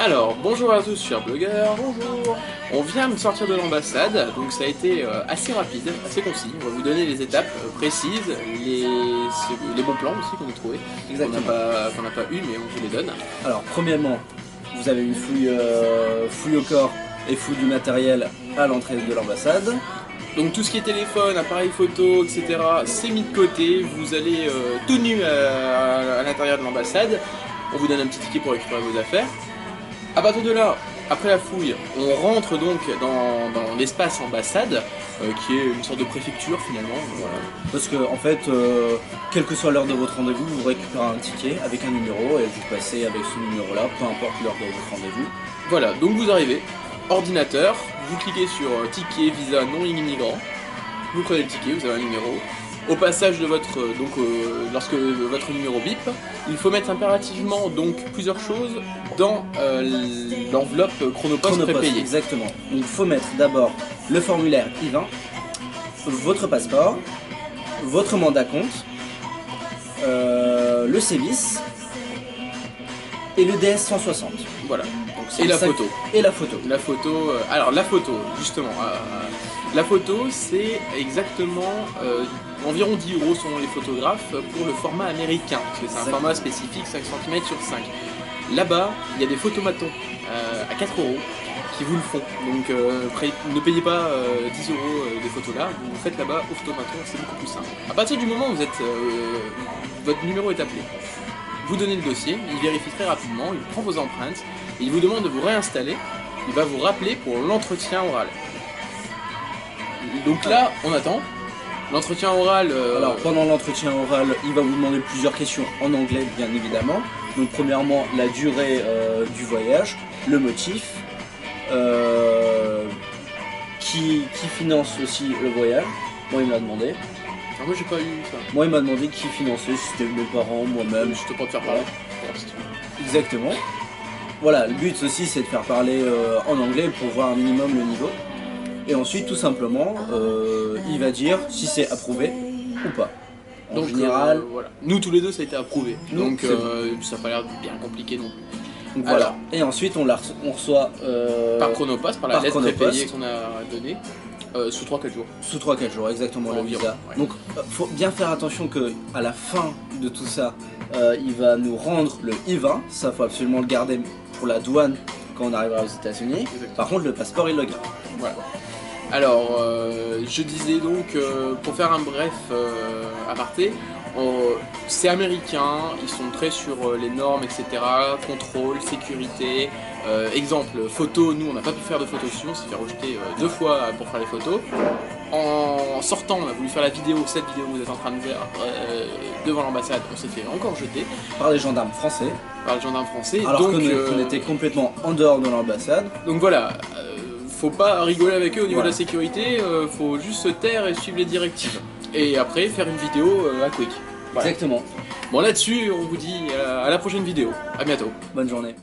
Alors, bonjour à tous chers blogueurs, bonjour. On vient de sortir de l'ambassade, donc ça a été assez rapide, assez concis. On va vous donner les étapes précises, les bons plans aussi qu'on a trouvés, qu'on n'a pas eu mais on vous les donne. Alors, premièrement, vous avez une fouille au corps et fouille du matériel à l'entrée de l'ambassade. Donc tout ce qui est téléphone, appareil photo, etc. c'est mis de côté, vous allez tout nu à l'intérieur de l'ambassade. On vous donne un petit ticket pour récupérer vos affaires. À partir de là, après la fouille, on rentre donc dans l'espace ambassade, qui est une sorte de préfecture finalement. Voilà. Parce que en fait, quelle que soit l'heure de votre rendez-vous, vous récupérez un ticket avec un numéro et vous passez avec ce numéro-là, peu importe l'heure de votre rendez-vous. Voilà, donc vous arrivez, ordinateur, vous cliquez sur ticket, visa, non immigrant, vous prenez le ticket, vous avez un numéro. Au passage de votre, lorsque votre numéro bip, il faut mettre impérativement donc plusieurs choses dans l'enveloppe Chronopost prépayée. Exactement. Donc il faut mettre d'abord le formulaire I-20, votre passeport, votre mandat compte, le CEVIS et le DS-160. Voilà. Et la photo. Et la photo. La photo. Alors la photo, justement. La photo, c'est exactement environ 10 € selon les photographes pour le format américain, parce que c'est un format spécifique 5 cm sur 5. Là-bas, il y a des photomatons à 4 € qui vous le font. Donc ne payez pas 10 € des photos là, vous faites là-bas au photomaton, c'est beaucoup plus simple. À partir du moment où vous êtes, votre numéro est appelé, vous donnez le dossier, il vérifie très rapidement, il prend vos empreintes, et il vous demande de vous réinstaller, il va vous rappeler pour l'entretien oral. Donc là, on attend. L'entretien oral... Alors pendant l'entretien oral, il va vous demander plusieurs questions en anglais bien évidemment. Donc premièrement, la durée du voyage, le motif, qui finance aussi le voyage. Moi il m'a demandé. Alors moi j'ai pas eu ça. Moi il m'a demandé qui finançait, si c'était mes parents, moi-même. Je te peux te faire parler. Exactement. Voilà, le but aussi c'est de faire parler en anglais pour voir un minimum le niveau. Et ensuite, tout simplement, il va dire si c'est approuvé ou pas. En général, voilà. Nous tous les deux, ça a été approuvé. Donc, bon. ça n'a pas l'air bien compliqué non plus. Donc, voilà. Et ensuite, on reçoit par Chronopost, par la lettre prépayée qu'on a donnée, sous 3-4 jours. Sous 3-4 jours, exactement, le visa. Ouais. Donc, faut bien faire attention qu'à la fin de tout ça, il va nous rendre le I-20. Ça, faut absolument le garder pour la douane quand on arrivera aux États-Unis. Par contre, le passeport, il le garde. Voilà. Alors, je disais donc, pour faire un bref aparté, c'est américain, ils sont très sur les normes, etc. Contrôle, sécurité. Exemple, photo, nous on n'a pas pu faire de photos dessus, on s'est fait rejeter 2 fois pour faire les photos. En sortant, on a voulu faire la vidéo, cette vidéo que vous êtes en train de voir devant l'ambassade, on s'est fait encore jeter. Par les gendarmes français. Par les gendarmes français. Alors qu'on était complètement en dehors de l'ambassade. Donc voilà. Faut pas rigoler avec eux au niveau de la sécurité, faut juste se taire et suivre les directives. Et après faire une vidéo à quick. Voilà. Exactement. Bon là-dessus, on vous dit à la prochaine vidéo. À bientôt. Bonne journée.